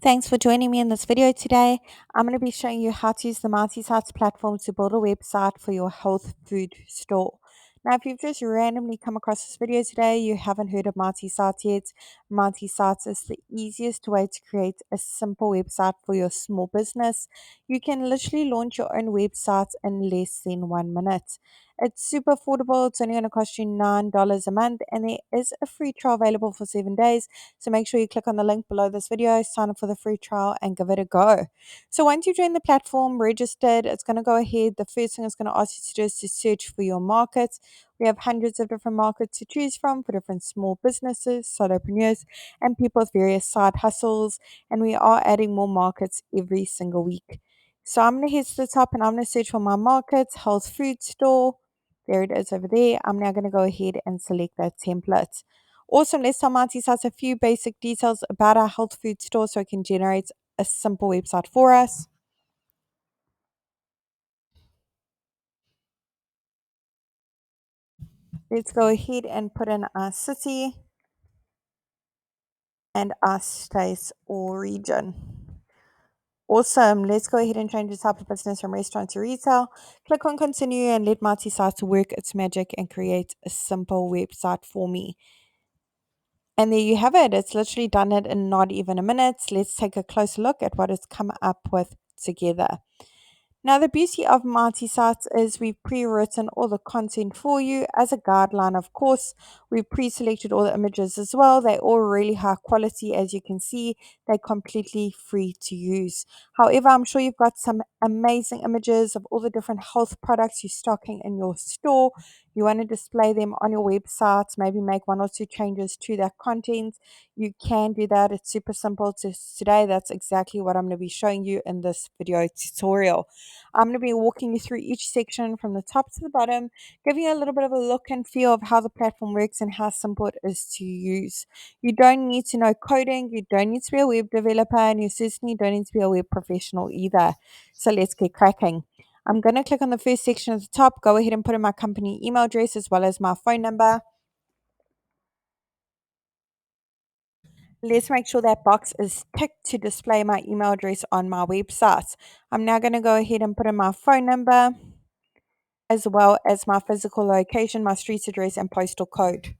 Thanks for joining me in this video today. I'm going to be showing you how to use the MultiSites platform to build a website for your health food store. Now, if you've just randomly come across this video today, you haven't heard of MultiSites yet. MultiSites is the easiest way to create a simple website for your small business. You can literally launch your own website in less than 1 minute. It's super affordable. It's only going to cost you $9 a month, and there is a free trial available for 7 days. So make sure you click on the link below this video, sign up for the free trial, and give it a go. So once you join the platform, registered, it's going to go ahead. The first thing it's going to ask you to do is to search for your market. We have hundreds of different markets to choose from for different small businesses, solopreneurs, and people with various side hustles. And we are adding more markets every single week. So I'm going to head to the top and I'm going to search for my market, health food store. There it is over there. I'm now going to go ahead and select that template. Awesome. Let's tell Marty Sats a few basic details about our health food store so it can generate a simple website for us. Let's go ahead and put in our city and our state or region. Awesome. Let's go ahead and change the type of business from restaurant to retail. Click on continue and let Marty Sats work its magic and create a simple website for me. And there you have it. It's literally done it in not even a minute. Let's take a closer look at what it's come up with together. Now, the beauty of multi-sites is we've pre-written all the content for you as a guideline, of course. We've pre-selected all the images as well. They're all really high quality, as you can see. They're completely free to use. However, I'm sure you've got some amazing images of all the different health products you're stocking in your store. You want to display them on your website, maybe make one or two changes to that content. You can do that. It's super simple. Today, that's exactly what I'm going to be showing you in this video tutorial. I'm going to be walking you through each section from the top to the bottom, giving you a little bit of a look and feel of how the platform works and how simple it is to use. You don't need to know coding, you don't need to be a web developer, and you certainly don't need to be a web professional either. So let's get cracking. I'm going to click on the first section at the top, go ahead and put in my company email address as well as my phone number. Let's make sure that box is ticked to display my email address on my website. I'm now going to go ahead and put in my phone number, as well as my physical location, my street address, and postal code.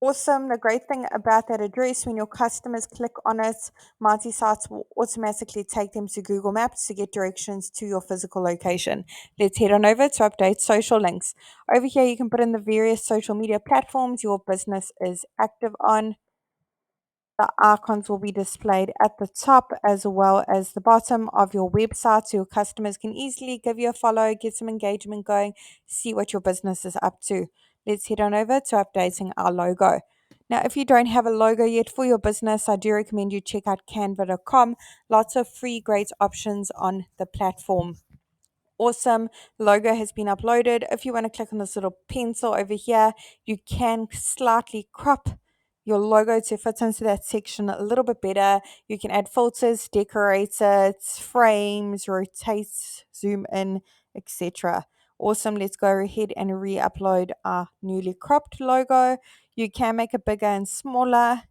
Awesome. The great thing about that address, when your customers click on it, multi-sites will automatically take them to Google Maps to get directions to your physical location. Let's head on over to update social links. Over here, you can put in the various social media platforms your business is active on. The icons will be displayed at the top as well as the bottom of your website so your customers can easily give you a follow, get some engagement going, see what your business is up to. Let's head on over to updating our logo. Now, if you don't have a logo yet for your business, I do recommend you check out canva.com. Lots of free, great options on the platform. Awesome. Logo has been uploaded. If you want to click on this little pencil over here, you can slightly crop your logo to fit into that section a little bit better. You can add filters, decorate it, frames, rotate, zoom in, etc. Awesome. Let's go ahead and re-upload our newly cropped logo. You can make it bigger and smaller.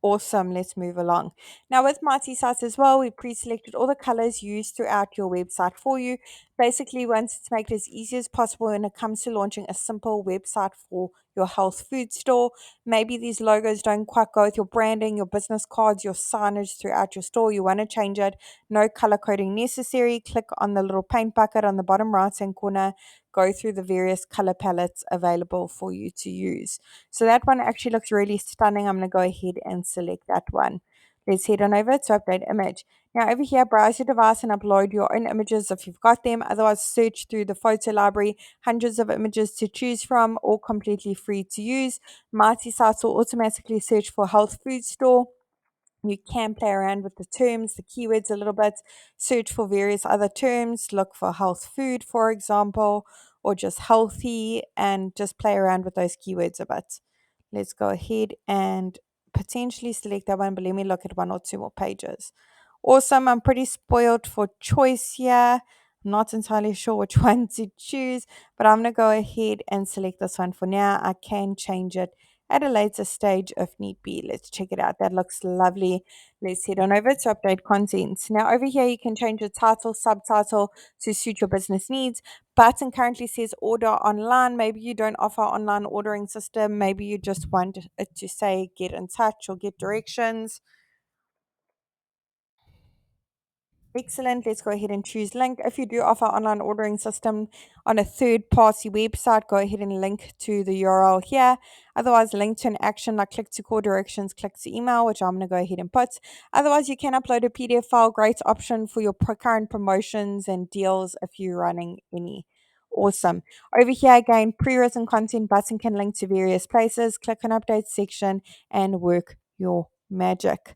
Awesome. Let's move along. Now, with Mighty Sites as well, we pre-selected all the colors used throughout your website for you. Basically, we wanted to make it as easy as possible when it comes to launching a simple website for your health food store. Maybe these logos don't quite go with your branding, your business cards, your signage throughout your store. You want to change it. No color coding necessary. Click on the little paint bucket on the bottom right-hand corner. Go through the various color palettes available for you to use. So that one actually looks really stunning. I'm going to go ahead and select that one. Let's head on over to update image. Now over here, browse your device and upload your own images if you've got them. Otherwise, search through the photo library. Hundreds of images to choose from, all completely free to use. Mighty Sites will automatically search for health food store. You can play around with the terms, the keywords a little bit, search for various other terms, look for health food, for example, or just healthy, and just play around with those keywords a bit. Let's go ahead and potentially select that one, but let me look at one or two more pages. Awesome. I'm pretty spoiled for choice here. Not entirely sure which one to choose, but I'm going to go ahead and select this one for now. I can change it at a later stage if need be. Let's check it out. That looks lovely. Let's head on over to update content. Now, over here, you can change the title, subtitle to suit your business needs. Button currently says order online. Maybe you don't offer online ordering system. Maybe you just want it to say get in touch or get directions. Excellent. Let's go ahead and choose link. If you do offer online ordering system on a third party website, go ahead and link to the URL here. Otherwise, link to an action like click to call directions, click to email, which I'm going to go ahead and put. Otherwise, you can upload a PDF file. Great option for your current promotions and deals if you're running any. Awesome. Over here again, pre-written content button can link to various places. Click on update section and work your magic.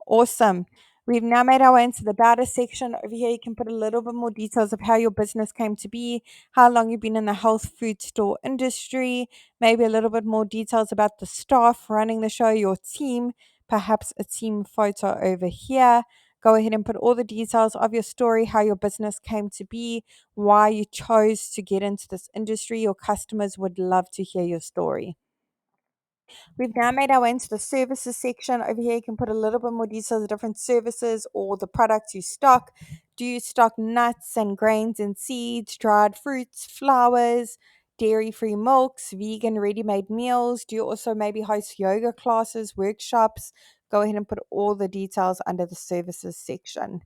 Awesome. We've now made our way into the data section. Over here, you can put a little bit more details of how your business came to be, how long you've been in the health food store industry, maybe a little bit more details about the staff running the show, your team, perhaps a team photo over here. Go ahead and put all the details of your story, how your business came to be, why you chose to get into this industry. Your customers would love to hear your story. We've now made our way into the services section. Over here, you can put a little bit more details of different services or the products you stock. Do you stock nuts and grains and seeds, dried fruits, flowers, dairy free milks, vegan ready made meals? Do you also maybe host yoga classes, workshops? Go ahead and put all the details under the services section.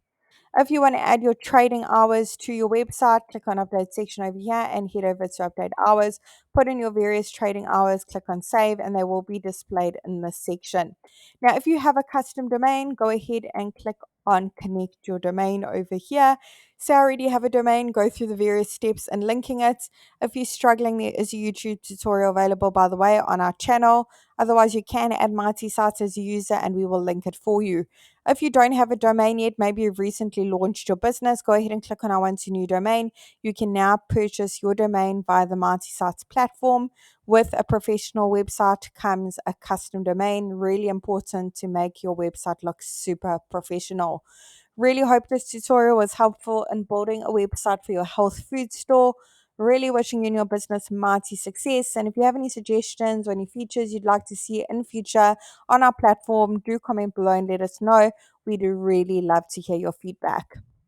If you want to add your trading hours to your website, click on update section over here and head over to update hours. Put in your various trading hours, click on save, and they will be displayed in this section. Now, if you have a custom domain, go ahead and click on connect your domain over here. Say I already have a domain, go through the various steps in linking it. If you're struggling, there is a YouTube tutorial available, by the way, on our channel. Otherwise, you can add Mighty Sites as a user and we will link it for you. If you don't have a domain yet, maybe you've recently launched your business, go ahead and click on I want a new domain. You can now purchase your domain via the Mighty Sites platform. With a professional website comes a custom domain. Really important to make your website look super professional. Really hope this tutorial was helpful in building a website for your health food store. Really wishing you and your business mighty success. And if you have any suggestions or any features you'd like to see in future on our platform, do comment below and let us know. We'd really love to hear your feedback.